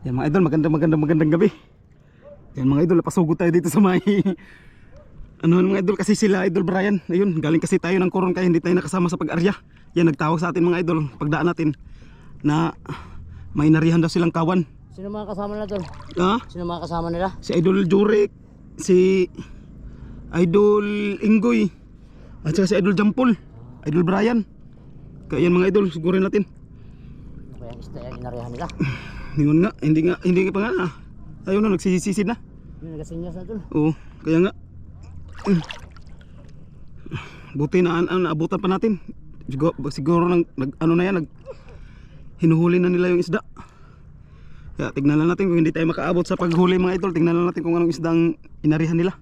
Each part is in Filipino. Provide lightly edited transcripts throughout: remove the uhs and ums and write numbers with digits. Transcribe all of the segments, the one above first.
Yan mga idol, magandang gabi. Yan mga idol, napasugod tayo dito sa may ano mga idol, kasi sila idol Brian. Ayun, galing kasi tayo ng Coron kaya hindi tayo nakasama sa pag-arya. Yan, nagtawag sa atin mga idol, pagdaan natin na may narihan daw silang kawan. Sino mga kasama nila doon? Ha? Sino mga kasama nila? Si Idol Jurek, si Idol Inggoy, at saka si Idol Jampol, Idol Brian. Kaya yan mga idol, sigurin natin. Ano kaya ang isda yung inarihan nila? Ningon nga, hindi pa nga. Ayun na, nagsisisid na. Yung nagasinyas na doon. Oo, kaya nga. Buti na naabutan pa natin. Siguro ano na yan, hinuhuli na nila yung isda. Kaya tignan lang natin kung hindi tayo makaabot sa paghuli mga idol. Tignan lang natin kung anong isdang inarihan nila.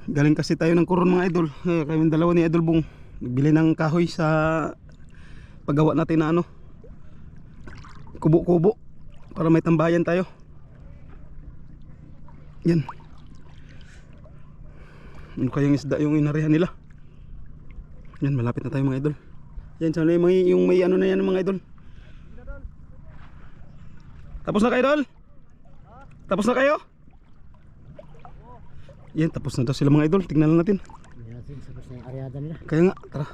Galing kasi tayo ng Coron mga idol. Kami dalawa ni Idol Bong nagbili ng kahoy sa paggawa natin na ano, kubo-kubo para may tambayan tayo. Yan. Ano kayang isda yung inarihan nila? Yan, malapit na tayo mga idol. Yan, sana yung may ano na yan mga idol. Tapos na kayo idol? Tapos na kayo? Yan, tapos na daw sila mga idol. Tingnan lang natin. Yan, tapos na yung aryada nila. Kaya nga, tara.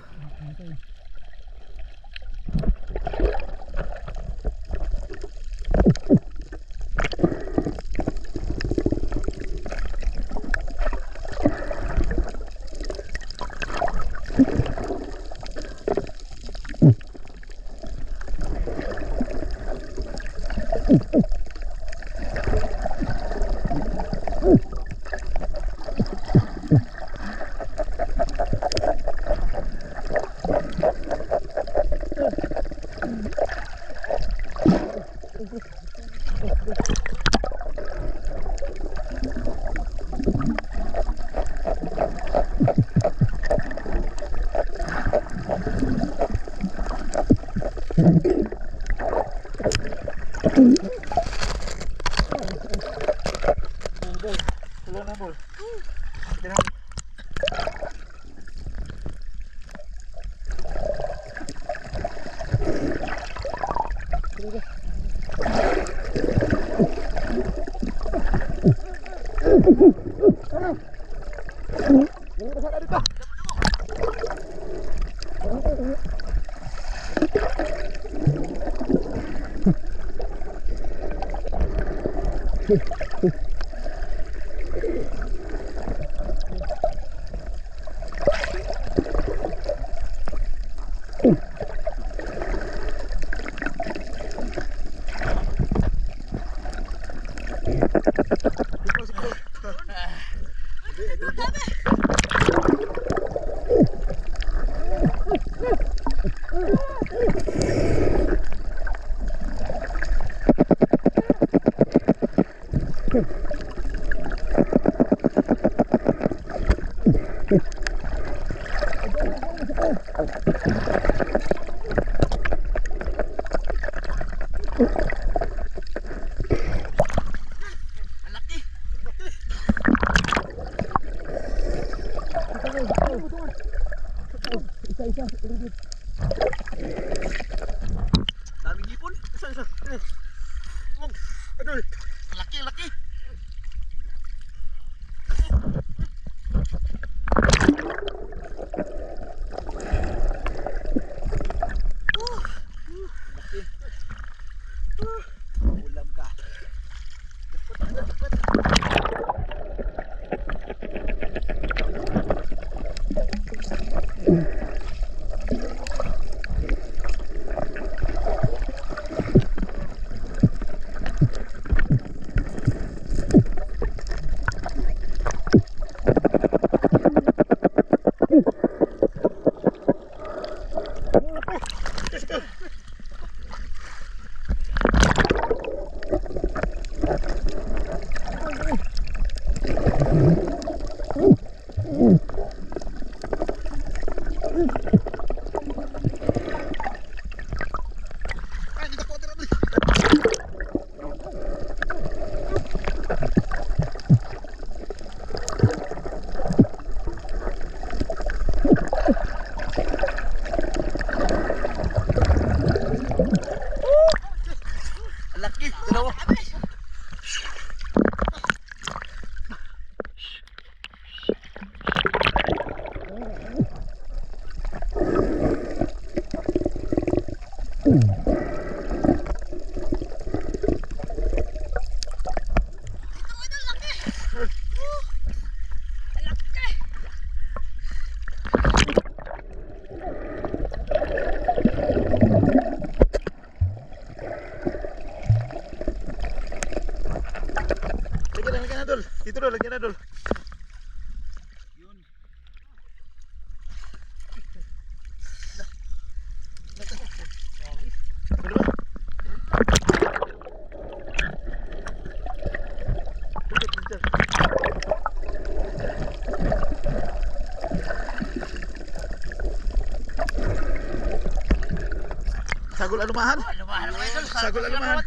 dol, lagyan na dol. Sagol alumahan. Sagol alumahan.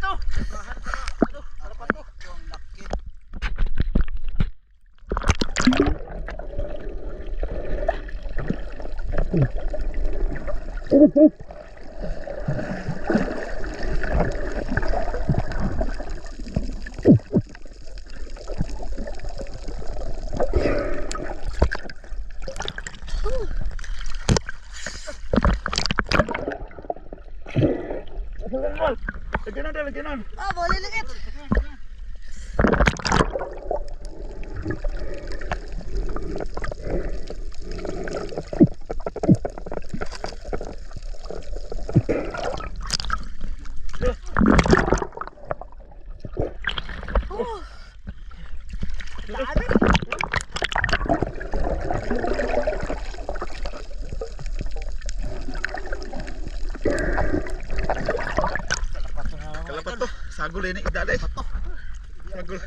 Lagyan na dol, lagyan na. Ah, boleh likit. Kalapat to, sagol ini idalay. Sagol.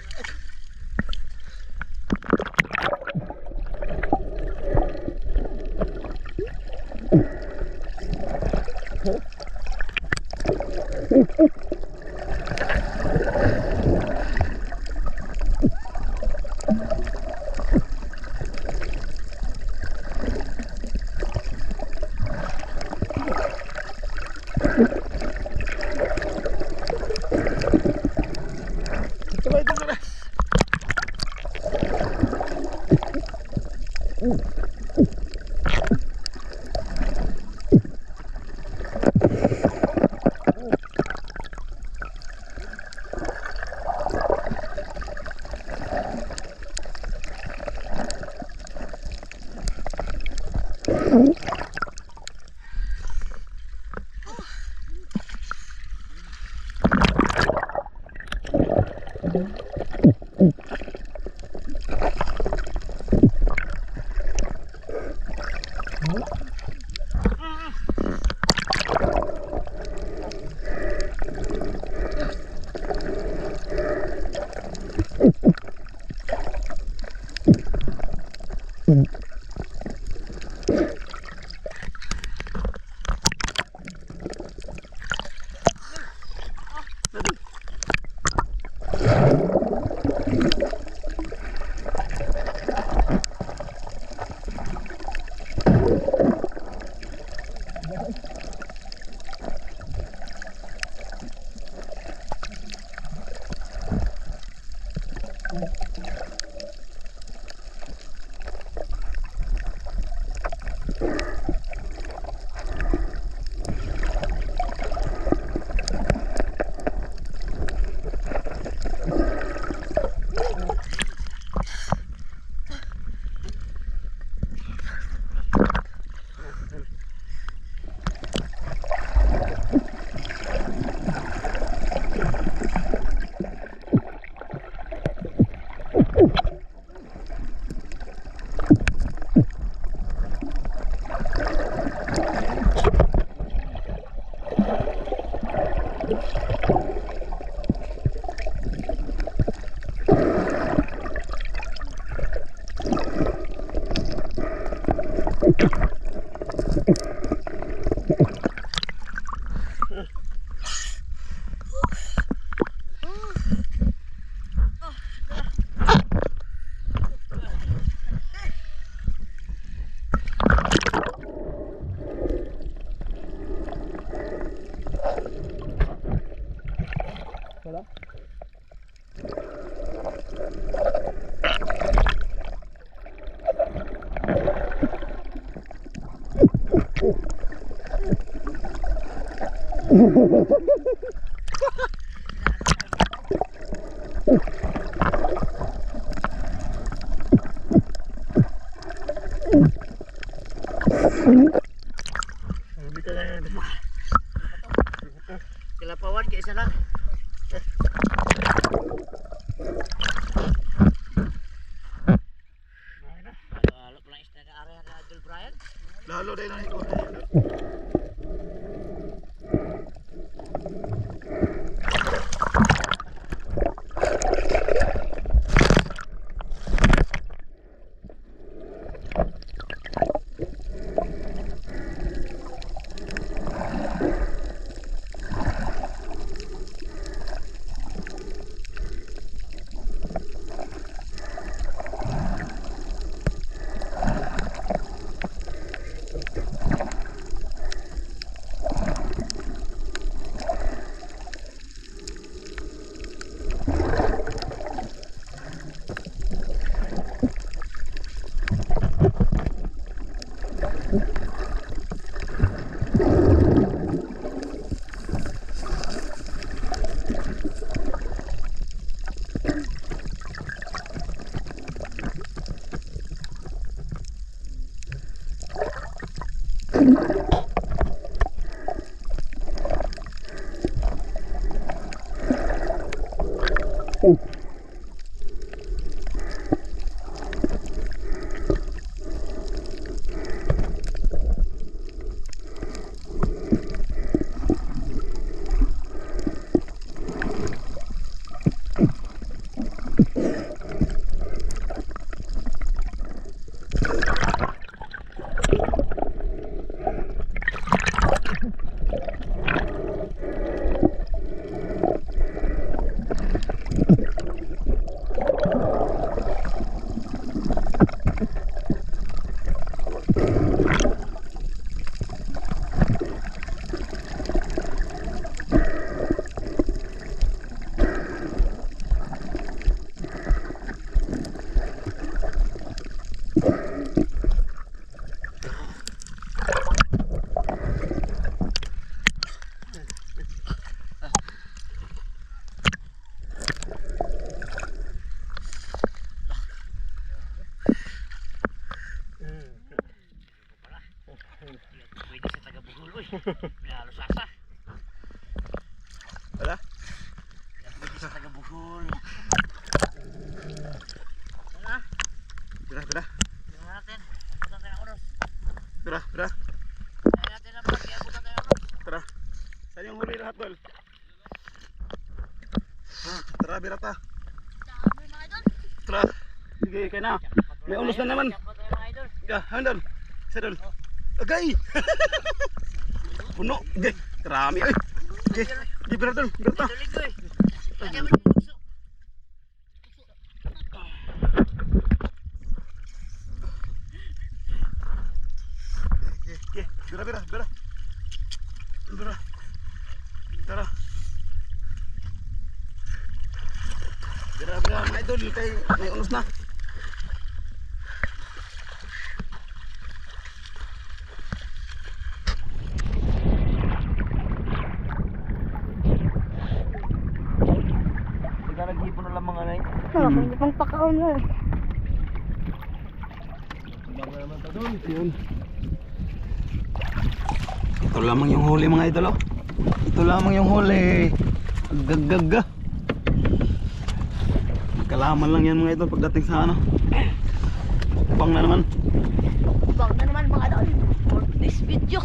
Coba itu dulu. Kelapawan kayak isa lang. Pwede sa taga-Bugol, uy. Pinalo sasa. Wala? Pwede sa taga-Bugol. Tira, tira. Tingnan natin. Abutan tayo ng oras. Tira, tira. Tingnan natin ang pag abutan tayo ng oras. Tira. Saan yung huli lahat, Tol? Tara, birata. Dami mga idol. Tara. Sige, kaya na. May ulos na naman. Siapa tayo mga idol. Ya, hang Dol. Isa Dol. Agay! Puno. Agay. Karami ay. Agay. Agay, birata, Dol. Birata. Tulig ko eh. Lagyan mo yung bukso. Agay. Bira, bira, bira. Bira. Tara. Bira, bira, mga idol. Kay may unos na. Nag-ipon na lang mga nai. Hindi pang pakaon mo. Yun. Ito lamang yung huli mga idol, oh. Ito lamang yung huli. Gaggaga. Kalaman lang yan mga idol pagdating sa ano. Pang na naman. Bang na naman mga idol. For this video.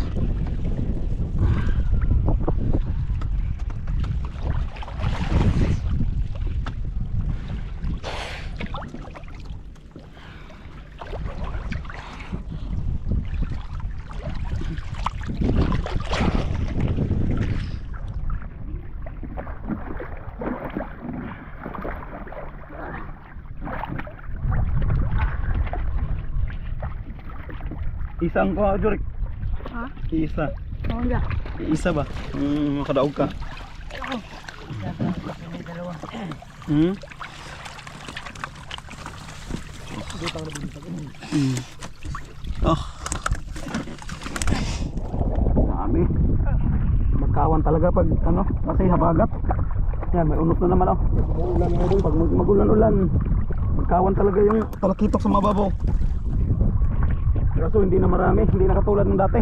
Isang ko, Jurik. Ha? Isa. Oo nga. Isa ba? Makadaog ka. May dalawa. Hmm? Oh. Dami. Magkawan talaga pag ano, kasi habagat. Yan, may unos na naman, oh. Pag magulan-ulan, magkawan talaga yung talakitok sa mababaw. Kaso hindi na marami, hindi na katulad ng dati.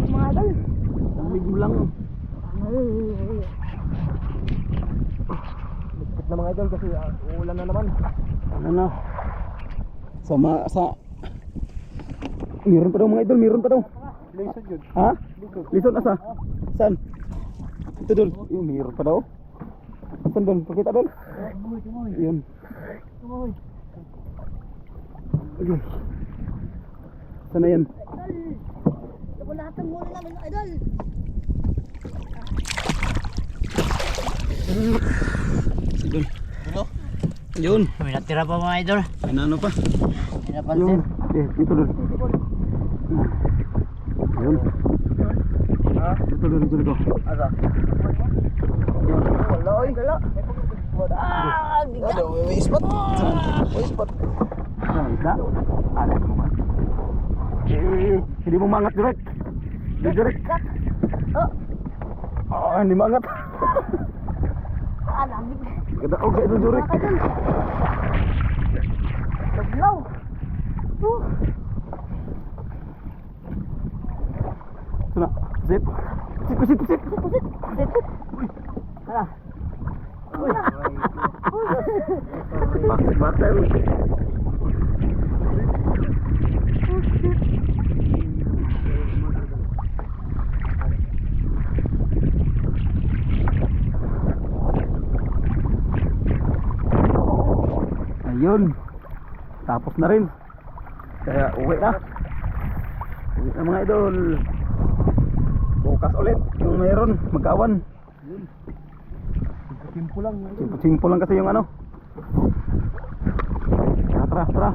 Mga idol. Lamig lang. Lipit na mga idol kasi uulan na naman. Ano na? Sa meron pa daw mga idol, meron pa daw. Lisod yun. Ha? Lisod asa? Saan? Ito dul. Yung meron pa daw. Saan dul? Pakita dul. Yun. Okay. Sana yan. Ito lahat ng muli namin mga idol. Idol. Yun. May natira pa mga idol. May nano pa. Hindi napansin. Yun. Dito dul. Yun. Dito dul. Dito dul. Asa? Wala oy. Wala. Ah, giga. May spot. May spot. Ano isda? Ano mo man? Hindi mo mangat direct. Direct. Oh, hindi mangat. Alamig. Kada og sa direct. Mga idol. Laglaw. Sana. Zip. Zip. Hala. Batel. Ayun. Tapos na rin. Kaya uwi na. Uwi na mga idol. Bukas ulit yung mayroon. Magkawan. Simple lang. Simple lang kasi yung ano. Tara. Tara.